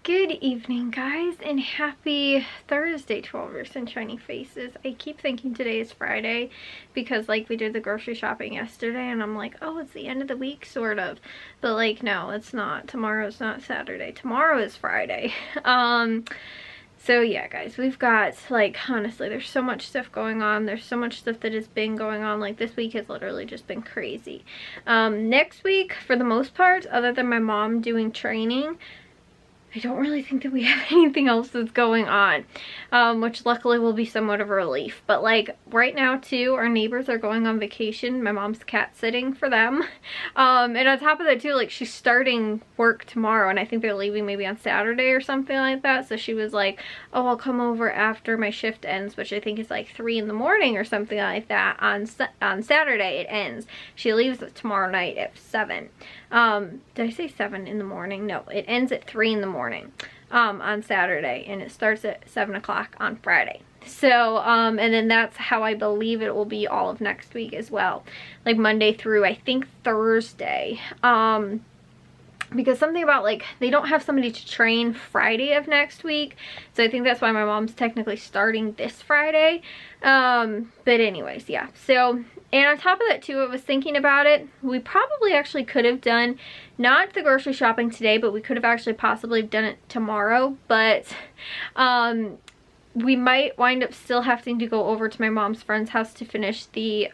Good evening, guys, and happy Thursday to all your sunshiny faces. I keep thinking today is Friday because, like, we did the grocery shopping yesterday, and I'm like, oh, it's the end of the week, sort of. But, like, no, it's not. Tomorrow's not Saturday. Tomorrow is Friday. So, yeah, guys, we've got, like, honestly, there's so much stuff going on. There's so much stuff that has been going on. Like, this week has literally just been crazy. Next week, for the most part, other than my mom doing training, I don't really think that we have anything else that's going on, which luckily will be somewhat of a relief. But like right now too, our neighbors are going on vacation. My mom's cat sitting for them. And on top of that too, like she's starting work tomorrow and I think they're leaving maybe on Saturday or something like that. So she was like, oh, I'll come over after my shift ends, which I think is like 3 in the morning or something like that. On Saturday it ends. She leaves tomorrow night at 7. Did I say 7 in the morning? No, it ends at 3 in the morning on Saturday, and it starts at 7 o'clock on Friday. So and then that's how I believe it will be all of next week as well, like Monday through I think Thursday, because something about like they don't have somebody to train Friday of next week, so I think that's why my mom's technically starting this Friday. But anyways, yeah. So, and on top of that too, I was thinking about it, we probably actually could have done not the grocery shopping today, but we could have actually possibly done it tomorrow. But we might wind up still having to go over to my mom's friend's house to finish the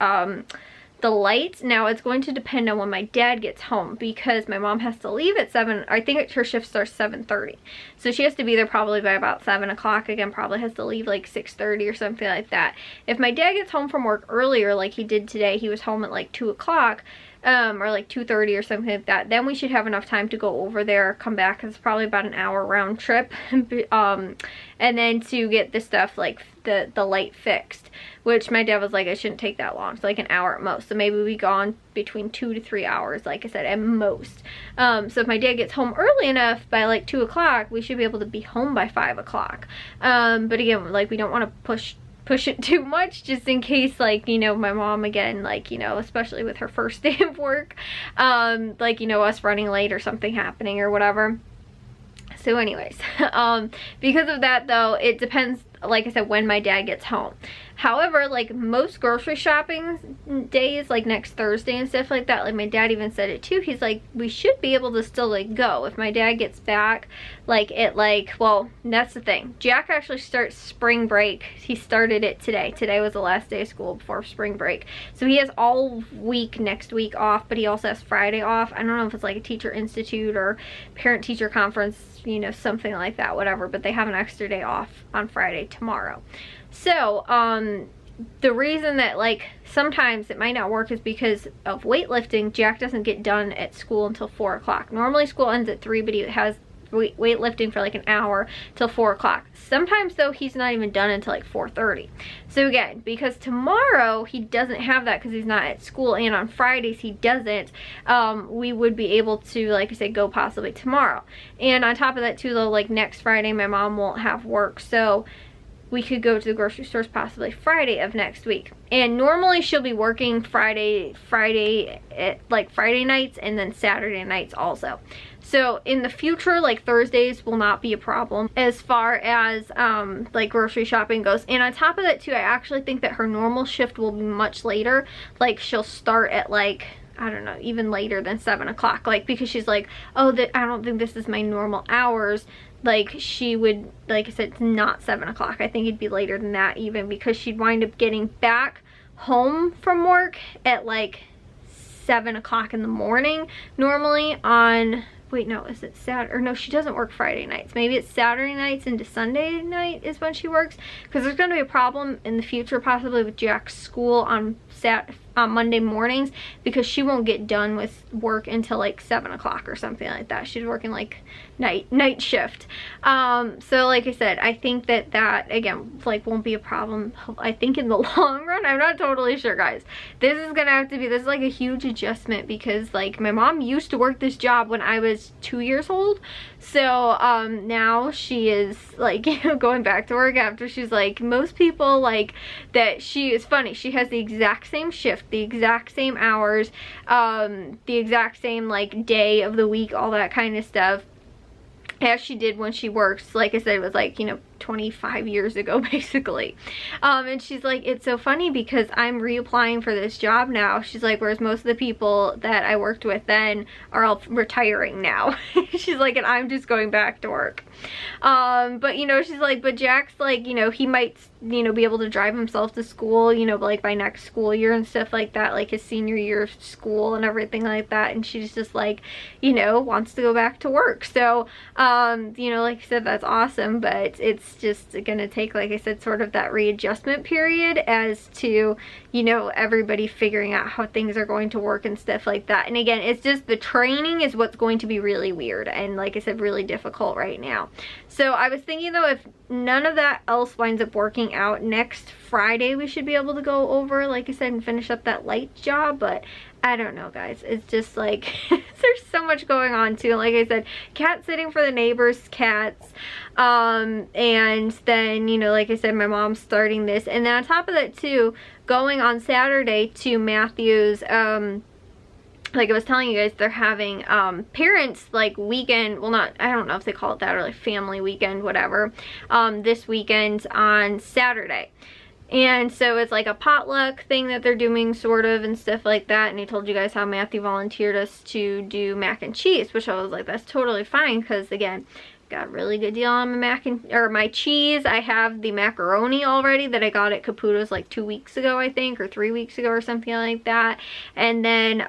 lights. Now it's going to depend on when my dad gets home, because my mom has to leave at 7. I think her shift starts 7:30, so she has to be there probably by about 7 o'clock. Again, probably has to leave like 6:30 or something like that. If my dad gets home from work earlier like he did today, he was home at like 2 o'clock, or like 2:30 or something like that, then we should have enough time to go over there, come back, 'cause it's probably about an hour round trip, and then to get the stuff like the light fixed, which my dad was like, it shouldn't take that long, so like an hour at most. So maybe we gone between 2 to 3 hours, like I said, at most. So if my dad gets home early enough by like 2 o'clock, we should be able to be home by 5 o'clock. But again, like we don't want to push it too much, just in case, like, you know, my mom again, like, you know, especially with her first day of work, like, you know, us running late or something happening or whatever. So anyways, because of that though, it depends, like I said, when my dad gets home. However, like most grocery shopping days, like next Thursday and stuff like that, like my dad even said it too, he's like, we should be able to still like go if my dad gets back like at like, well, that's the thing, Jack actually starts spring break. He started it today. Today was the last day of school before spring break, so he has all week next week off, but he also has Friday off. I don't know if it's like a teacher institute or parent teacher conference, you know, something like that, whatever, but they have an extra day off on Friday tomorrow. So the reason that like sometimes it might not work is because of weightlifting. Jack doesn't get done at school until 4 o'clock. Normally school ends at 3, but he has weightlifting for like an hour till 4 o'clock. Sometimes though he's not even done until like 4:30. So again, because tomorrow he doesn't have that because he's not at school, and on Fridays he doesn't, we would be able to, like I said, go possibly tomorrow. And on top of that too though, like next Friday my mom won't have work, so we could go to the grocery stores possibly Friday of next week. And normally she'll be working Friday nights and then Saturday nights also. So in the future, like Thursdays will not be a problem as far as like grocery shopping goes. And on top of that too, I actually think that her normal shift will be much later. Like she'll start at like, I don't know, even later than 7 o'clock, like because she's like, oh, I don't think this is my normal hours. Like she would, like I said, it's not 7 o'clock. I think it'd be later than that even, because she'd wind up getting back home from work at like 7 o'clock in the morning normally on, wait, no, is it Saturday? Or no, she doesn't work Friday nights. Maybe it's Saturday nights into Sunday night is when she works, because there's going to be a problem in the future possibly with Jack's school on Monday mornings, because she won't get done with work until like 7 o'clock or something like that. She's working like night shift. So like I said, I think that again like won't be a problem, I think, in the long run. I'm not totally sure, guys. This is gonna have to be, this is like a huge adjustment, because like my mom used to work this job when I was 2 years old, so now she is like, you know, going back to work after she's like, most people like that, she is funny, she has the exact same shift, the exact same hours, the exact same like day of the week, all that kind of stuff. as she did when she works. Like I said, it was like, you know, 25 years ago basically. And she's like, it's so funny because I'm reapplying for this job now. She's like, whereas most of the people that I worked with then are all retiring now. She's like, and I'm just going back to work. But you know, she's like, but Jack's like, you know, he might, you know, be able to drive himself to school, you know, like by next school year and stuff like that, like his senior year of school and everything like that. And she's just like, you know, wants to go back to work. So you know, like I said, that's awesome, but it's just gonna take, like I said, sort of that readjustment period as to, you know, everybody figuring out how things are going to work and stuff like that. And again, it's just the training is what's going to be really weird and, like I said, really difficult right now. So I was thinking though, if none of that else winds up working out, next Friday we should be able to go over, like I said, and finish up that light job. But I don't know, guys. It's just like there's so much going on too. Like I said, cat sitting for the neighbors' cats, and then, you know, like I said, my mom's starting this, and then on top of that too, going on Saturday to Matthew's, like I was telling you guys, they're having parents like weekend, well, not, I don't know if they call it that, or like family weekend, whatever, this weekend on Saturday. And so it's like a potluck thing that they're doing, sort of, and stuff like that. And I told you guys how Matthew volunteered us to do mac and cheese, which I was like, that's totally fine, because again, got a really good deal on my cheese. I have the macaroni already that I got at Caputo's like 2 weeks ago, I think, or 3 weeks ago or something like that. And then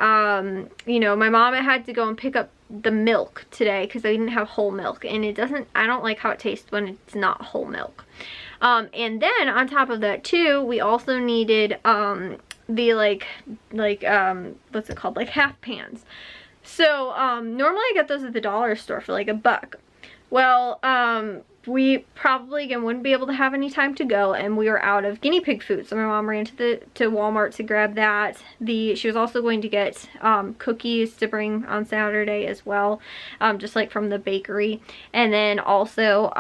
you know, my mom had to go and pick up the milk today because I didn't have whole milk, and it doesn't, I don't like how it tastes when it's not whole milk. And then on top of that too, we also needed the like what's it called, like half pans. So normally I get those at the dollar store for like $1. Well, we probably again wouldn't be able to have any time to go, and we were out of guinea pig food, so my mom ran to Walmart to grab that. She was also going to get cookies to bring on Saturday as well, just like from the bakery. And then also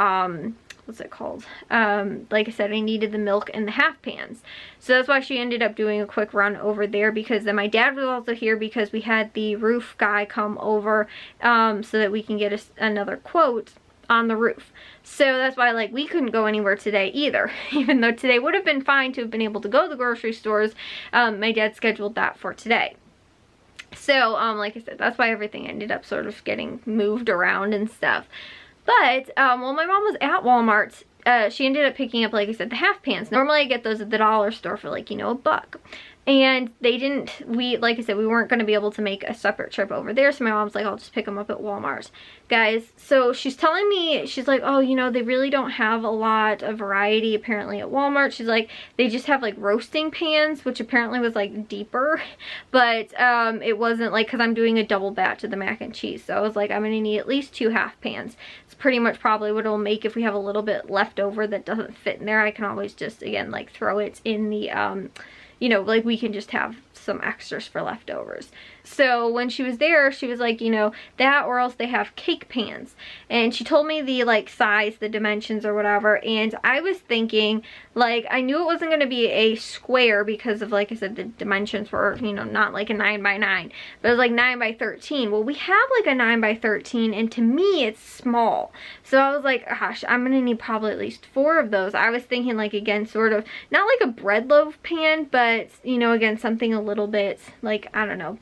what's it called, like I said, I needed the milk and the half pans, so that's why she ended up doing a quick run over there. Because then my dad was also here because we had the roof guy come over, so that we can get another quote on the roof. So that's why, like, we couldn't go anywhere today either, even though today would have been fine to have been able to go to the grocery stores. My dad scheduled that for today. So like I said, that's why everything ended up sort of getting moved around and stuff. But while my mom was at Walmart, she ended up picking up, like I said, the half pans. Normally I get those at the dollar store for like, you know, $1. And they didn't, like I said, we weren't going to be able to make a separate trip over there. So my mom's like, I'll just pick them up at Walmart. Guys, so she's telling me, she's like, oh, you know, they really don't have a lot of variety apparently at Walmart. She's like, they just have like roasting pans, which apparently was like deeper. But it wasn't like, because I'm doing a double batch of the mac and cheese. So I was like, I'm going to need at least 2 half pans. It's pretty much probably what it'll make. If we have a little bit left over that doesn't fit in there, I can always just, again, like throw it in the, you know, like we can just have some extras for leftovers. So when she was there, she was like, you know, that, or else they have cake pans. And she told me the like size, the dimensions or whatever. And I was thinking, like, I knew it wasn't going to be a square because of, like I said, the dimensions were, you know, not like a 9x9, but it was like 9x13. Well, we have like a 9x13, and to me it's small. So I was like, gosh, I'm going to need probably at least 4 of those. I was thinking, like, again, sort of not like a bread loaf pan, but, you know, again, something a little bit like, I don't know,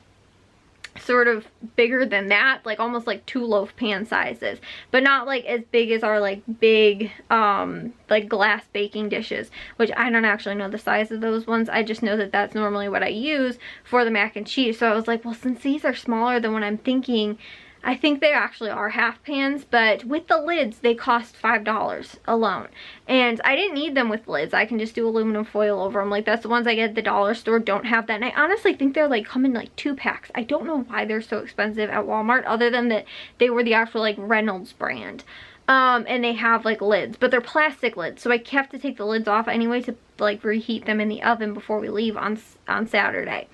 sort of bigger than that, like almost like 2 loaf pan sizes, but not like as big as our like big like glass baking dishes, which I don't actually know the size of those ones. I just know that that's normally what I use for the mac and cheese. So I was like, well, since these are smaller than what I'm thinking, I think they actually are half pans, but with the lids, they cost $5 alone. And I didn't need them with lids. I can just do aluminum foil over them. Like, that's the ones I get at the dollar store don't have that. And I honestly think they're like come in like 2 packs. I don't know why they're so expensive at Walmart, other than that they were the actual like Reynolds brand. And they have like lids, but they're plastic lids. So I have to take the lids off anyway to like reheat them in the oven before we leave on Saturday.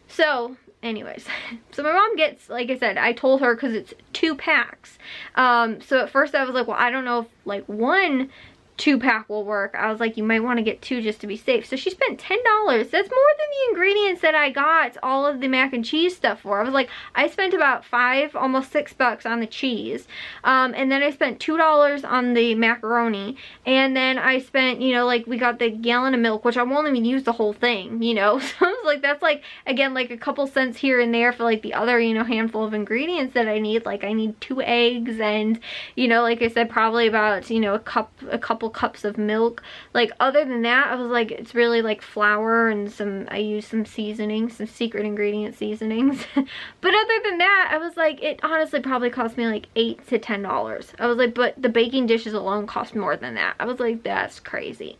So anyways, so my mom gets, like I said, I told her because it's 2 packs. So at first I was like, well, I don't know if like 1 2-pack will work. I was like, you might want to get 2 just to be safe. So she spent $10. That's more than the ingredients that I got all of the mac and cheese stuff for. I was like, I spent about $5, almost $6 on the cheese. And then I spent $2 on the macaroni. And then I spent, you know, like we got the gallon of milk, which I won't even use the whole thing, you know. So I was like, that's like, again, like a couple cents here and there for like the other, you know, handful of ingredients that I need. Like I need 2 eggs and, you know, like I said, probably about, you know, a couple cups of milk. Like other than that, I was like, it's really like flour and I used some seasonings, some secret ingredient seasonings. But other than that, I was like, it honestly probably cost me like $8 to $10. I was like, but the baking dishes alone cost more than that. I was like, that's crazy.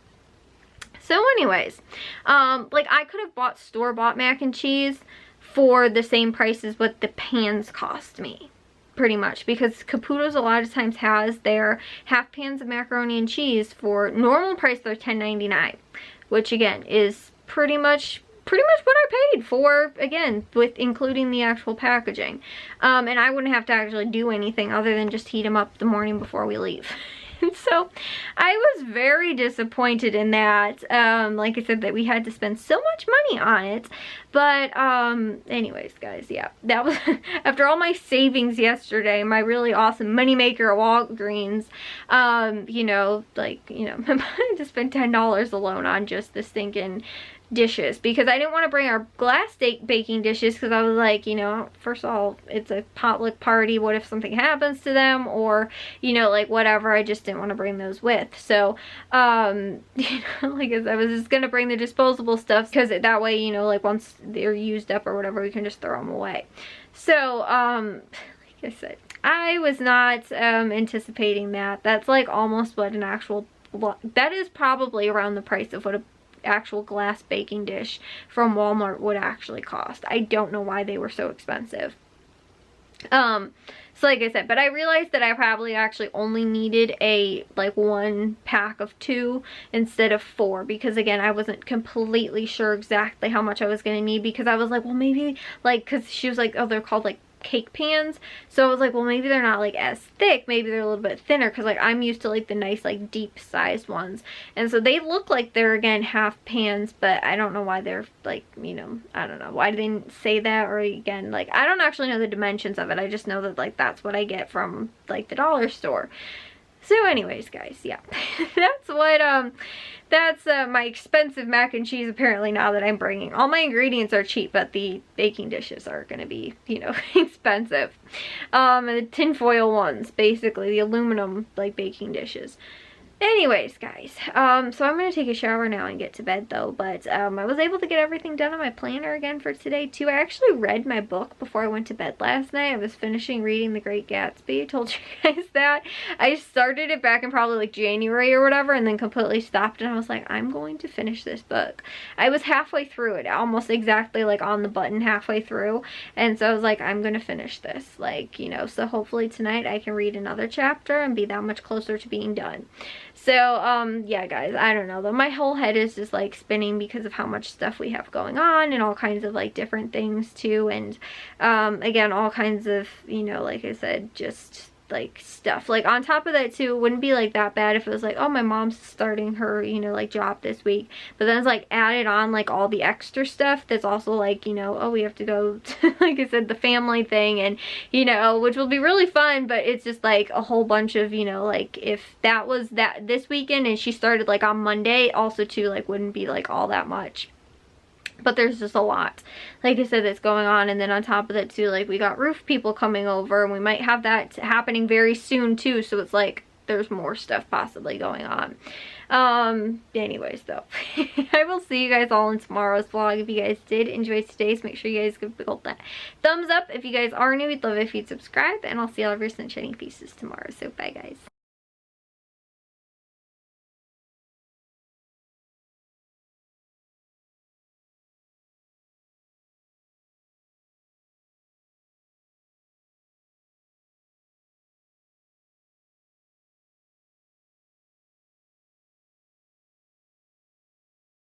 So anyways, like I could have bought store-bought mac and cheese for the same price as what the pans cost me. Pretty much, because Caputo's a lot of times has their half pans of macaroni and cheese for normal price. They're $10.99, which again is pretty much what I paid for, again, with including the actual packaging. And I wouldn't have to actually do anything other than just heat them up the morning before we leave. And so I was very disappointed in that. Like I said, that we had to spend so much money on it. But anyways, guys, yeah, that was after all my savings yesterday, my really awesome moneymaker at Walgreens, you know, like, you know, I had to spend $10 alone on just the stinking dishes, because I didn't want to bring our glass baking dishes, because I was like, you know, first of all, it's a potluck party, what if something happens to them, or, you know, like whatever. I just didn't want to bring those with. So you know, like I was just gonna bring the disposable stuff, because that way, you know, like once they're used up or whatever, we can just throw them away. So like I said, I was not anticipating that. That's like almost what an actual, that is probably around the price of what a actual glass baking dish from Walmart would actually cost. I don't know why they were so expensive. So like I said, but I realized that I probably actually only needed a like 1 pack of 2 instead of 4, because again, I wasn't completely sure exactly how much I was going to need, because I was like, well, maybe like, because she was like, oh, they're called like cake pans. So I was like, well, maybe they're not like as thick, maybe they're a little bit thinner, because like I'm used to like the nice like deep sized ones. And so they look like they're, again, half pans, but I don't know why they're like, you know, I don't know why they didn't say that, or again, like I don't actually know the dimensions of it. I just know that like that's what I get from like the dollar store. So anyways, guys, yeah, that's what, that's my expensive mac and cheese apparently now that I'm bringing. All my ingredients are cheap, but the baking dishes are going to be, you know, expensive. And the tinfoil ones, basically, the aluminum, like, baking dishes. Anyways, guys, so I'm going to take a shower now and get to bed, though, but I was able to get everything done on my planner again for today, too. I actually read my book before I went to bed last night. I was finishing reading The Great Gatsby. I told you guys that. I started it back in probably, like, January or whatever, and then completely stopped, and I was like, I'm going to finish this book. I was halfway through it, almost exactly, like, on the button halfway through, and so I was like, I'm going to finish this, like, you know, so hopefully tonight I can read another chapter and be that much closer to being done. So, yeah, guys, I don't know, though. My whole head is just, like, spinning because of how much stuff we have going on and all kinds of, like, different things, too. And, again, all kinds of, you know, like I said, just, like, stuff. Like, on top of that, too, it wouldn't be, like, that bad if it was, like, oh, my mom's starting her, you know, like, job this week. But then it's, like, added on, like, all the extra stuff that's also, like, you know, oh, we have to go to, like I said, the family thing, and, you know, which will be really fun, but it's just, like, a whole bunch of, you know, like, if that was that this weekend and she started, like, on Monday, also, too, like, wouldn't be, like, all that much. But there's just a lot, like I said, that's going on. And then on top of that, too, like, we got roof people coming over, and we might have that happening very soon, too. So it's like there's more stuff possibly going on. Anyways, though, I will see you guys all in tomorrow's vlog. If you guys did enjoy today's, make sure you guys give that thumbs up. If you guys are new, we'd love it if you'd subscribe, and I'll see all of your sunshiny pieces tomorrow. So bye, guys.